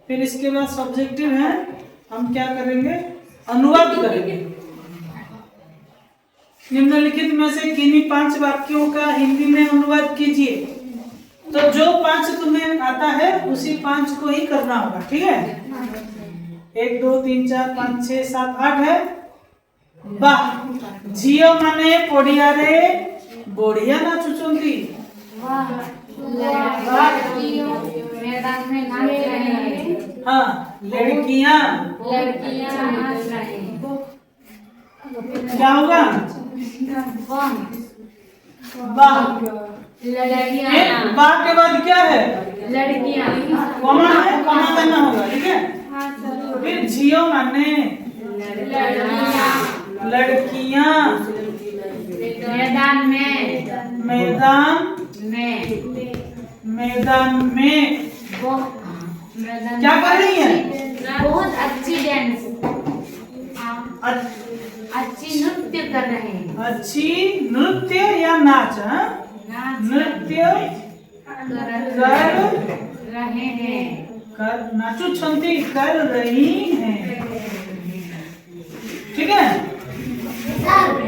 फिर इसके बाद सब्जेक्टिव है, हम क्या करेंगे, अनुवाद करेंगे। निम्नलिखित में से किन्हीं 5 वाक्यों का हिंदी में अनुवाद कीजिए। तो जो 5 तुम्हें आता है उसी 5 को ही करना होगा, ठीक है। 1 2 3 4 5 6 7 8 है। वाह, झियो माने पड़िया रे बढ़िया नाचुचंती। मैदान में नाच रहे हैं। हाँ, लड़कियां नाच रहे हैं। क्या होगा, वाह। लड़कियां, वाह के बाद क्या है, लड़कियां, कॉमा है, कॉमा करना होगा, ठीक है। फिर झियो माने लड़कियां, मैदान में, मैदान में क्या कर रही है, बहुत अच्छी डांस, अच्छी नृत्य कर रहे हैं। अच्छी नृत्य या नाच, हाँ? नृत्य कर रहे हैं, नाचू छंती कर रही हैं, ठीक है।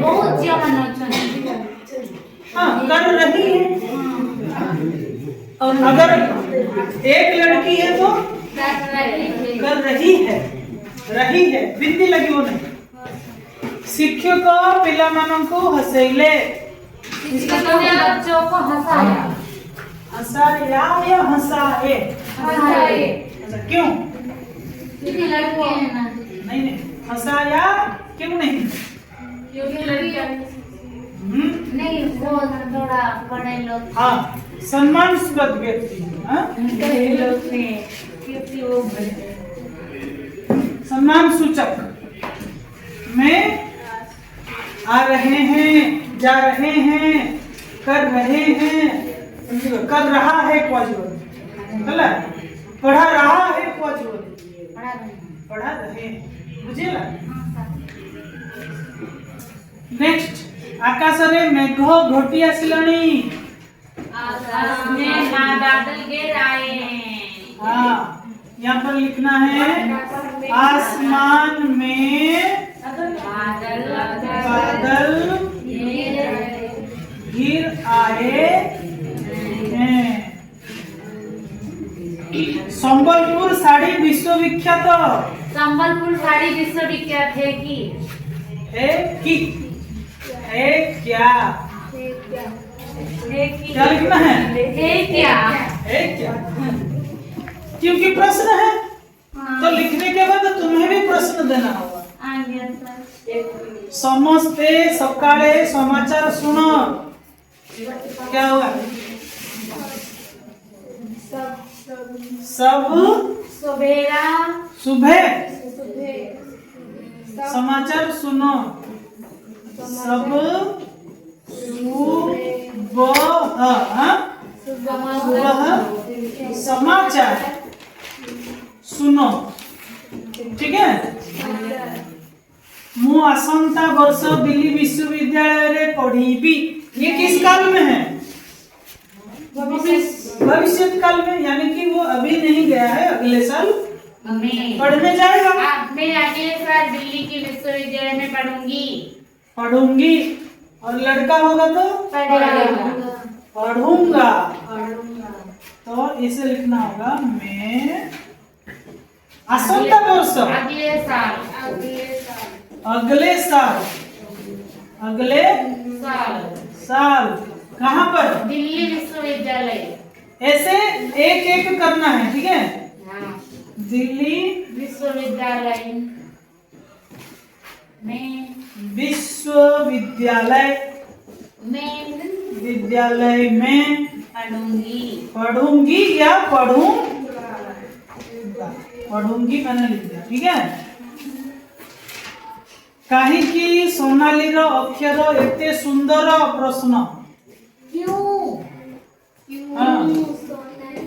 बहुत ज्यादा नाच, हाँ, कर रही है। और अगर एक लड़की है तो कर रही है, बिंदी लगी वो नहीं। शिक्षक पिला माननको हसैले, बच्चों को हंसाया, हंसाया या हंसाए, अच्छा क्यों, क्योंकि लड़के हैं ना, नहीं हंसाया क्यों नहीं, क्योंकि लड़कियां नहीं, वो थोड़ा बड़े लोग, हाँ, सम्मानस्पद व्यक्ति, हाँ, बड़े लोग हैं, क्योंकि वो सम्मान सूचक में आ रहे हैं, जा रहे हैं, कर रहे हैं, कर रहा है पॉजिटिव, गलत, पढ़ा रहा है पॉजिटिव, पढ़ा रहे हैं, बुझिला। नेक्स्ट, आकाश रे मेघ घोटी आसिलानी, आकाश में बादल गिर आए हैं। हाँ, यहाँ पर लिखना है आसमान में बादल गिर आए हैं। संबलपुर साड़ी विश्वविख्यात, संबलपुर साड़ी विश्वविख्यात है कि, है कि, है क्या, क्या लिखना है, क्या, है क्या, क्योंकि प्रश्न है तो लिखने के बाद तुम्हें भी प्रश्न देना होगा। समस्ते सकाळे समाचार सुनो, क्या होगा, सब सवेरा, सुबह समाचार सुनो, सब सुबह समाचार सुनो, ठीक है। मु आसंता वर्ष दिल्ली विश्वविद्यालय रे पढ़ीबी, ये किस काल में है, भविष्य काल में, यानी कि वो अभी नहीं गया है, अगले साल पढ़ने जाएगा। मैं अगले साल दिल्ली के विश्वविद्यालय में पढ़ूंगी, और लड़का होगा तो पढ़ूंगा, तो इसे लिखना होगा मैं आसंता वर्ष, अगले साल कहाँ पर, दिल्ली विश्वविद्यालय, ऐसे एक एक करना है, ठीक है। दिल्ली विश्वविद्यालय में पढ़ूंगी या पढ़ूंगी मैंने लिख दिया, ठीक है। काहींकि सोनाली रो अक्षर एते सुंदर प्रश्न,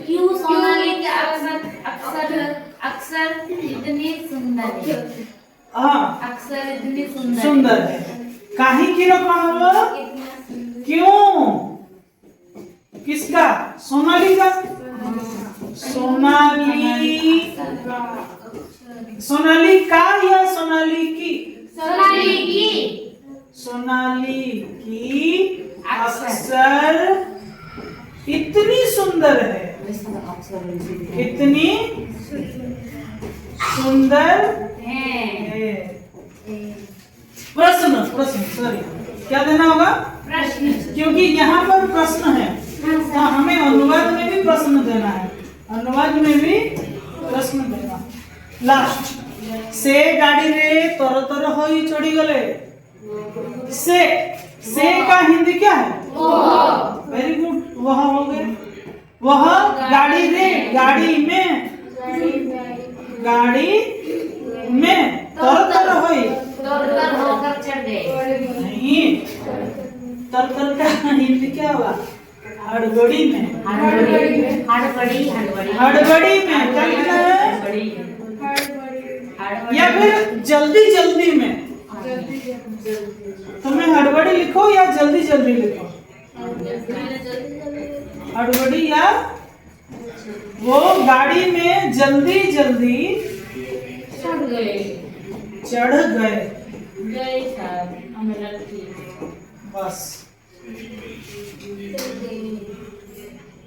क्यों सोनाली के अक्षर इतने सुंदर है, हाँ, अक्षर इतने सुंदर है। काहींकि रो कहां, क्यों, किसका, सोनाली का, सोनाली सोनालिका या सोनालिकी? सोनालिकी। सोनालिकी अक्षर इतनी सुंदर है, इतनी सुंदर है। प्रश्न प्रश्न सॉरी क्या देना होगा? प्रश्न। क्योंकि यहाँ पर प्रश्न है तो हमें अनुवाद में भी प्रश्न देना है, अनुवाद में भी प्रश्न देना। लास्ट से गाड़ी रे तर तर होई चढ़ी गले। से का हिंदी क्या है? वेरी गुड, वह हो गए। वह गाड़ी रे गाड़ी में तर तर होई तर होकर चढ़ गए। नहीं, तर का हिंदी क्या हुआ? हड़बड़ी में। हड़बड़ी में क्या लिखना है? या फिर जल्दी जल्दी में? तुम्हें हड़बड़ी लिखो या जल्दी जल्दी लिखो? हड़बड़ी या वो गाड़ी में जल्दी जल्दी चढ़ गए। बस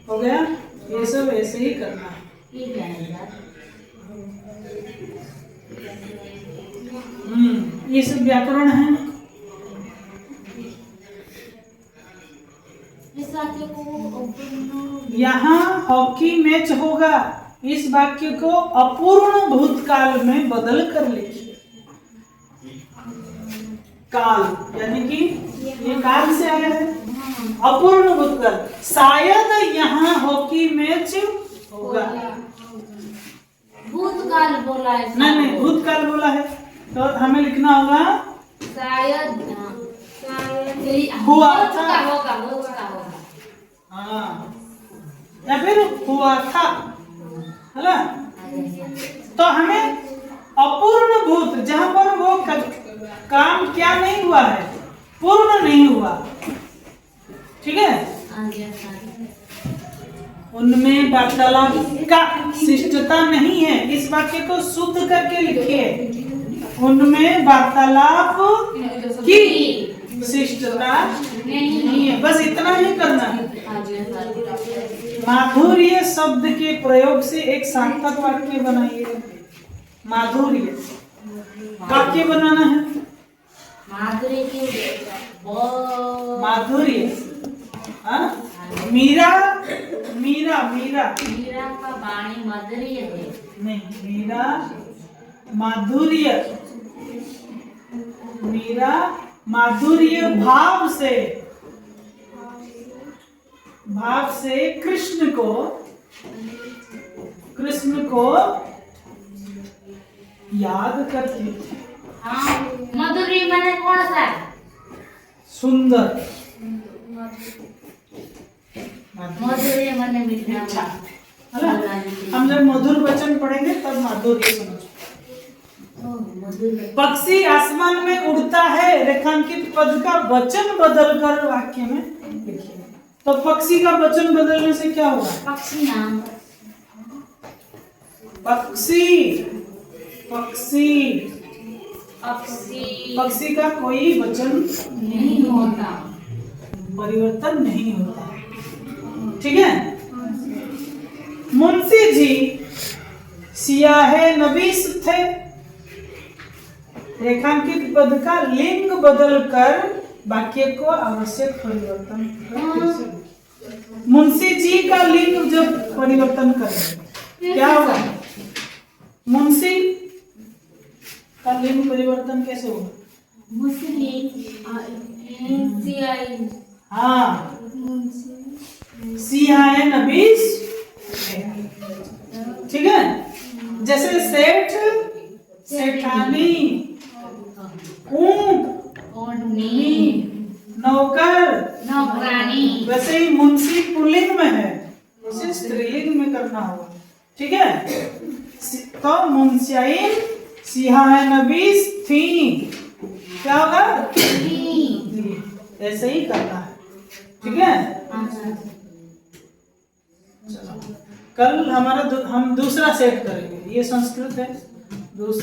हो गया। ये सब ऐसे ही करना है। ये सब व्याकरण है। यहाँ हॉकी मैच होगा, इस वाक्य को अपूर्ण भूतकाल में बदल कर लिखिए। काल यानी कि ये काल से आया है, अपूर्ण भूतकाल। शायद यहाँ हॉकी मैच होगा। भूतकाल बोला है। नहीं भूतकाल बोला है तो हमें लिखना होगा शायद हुआ हो था। चुका होगा। हाँ, या फिर हुआ था, है ना? तो हमें अपूर्ण भूत जहां पर वो काम क्या नहीं हुआ है, पूर्ण नहीं हुआ, ठीक है, उनमें वार्तालाप का शिष्टता नहीं है। इस वाक्य को शुद्ध करके लिखिए। उनमें वार्तालाप की शिष्टता नहीं है। बस इतना ही करना है। माधुर्य शब्द के प्रयोग से एक सार्थक वाक्य बनाइए। माधुर्य वाक्य बनाना है। माधुर्य मीरा मीरा मीरा का वाणी माधुर्य है। नहीं, मीरा माधुर्य, मीरा माधुर्य भाव से कृष्ण को याद करती थी। हाँ, माधुर्य मैंने कौन सा? सुंदर। माधुर्य मैंने मीठा। हम जब मधुर वचन पढ़ेंगे तब माधुर्य समझो। पक्षी आसमान में उड़ता है, रेखांकित पद का वचन बदलकर वाक्य में लिखिए। तो पक्षी का वचन बदलने से क्या होगा? पक्षी नाम। पक्षी का कोई वचन नहीं होता, परिवर्तन नहीं होता, ठीक है। मुंशी जी सियाहे नबीस थे, रेखांकित पद का लिंग बदलकर वाक्य को आवश्यक परिवर्तन। मुंशी जी का लिंग जब परिवर्तन करें क्या होगा? मुंशी का लिंग परिवर्तन कैसे होगा? हाँ, सियाहे नबीस, ठीक है। जैसे सेठ सेठानी, ऊंट नौकर नौकरानी, वैसे ही मुंशी पुल्लिंग में है, उसे स्त्रीलिंग में करना होगा, ठीक है। तो मुंशियाइन सियाहे नबीस थी, क्या होगा? ऐसे ही करना है, ठीक है। चलो। कल हम दूसरा सेट करेंगे। ये संस्कृत है, दूसरा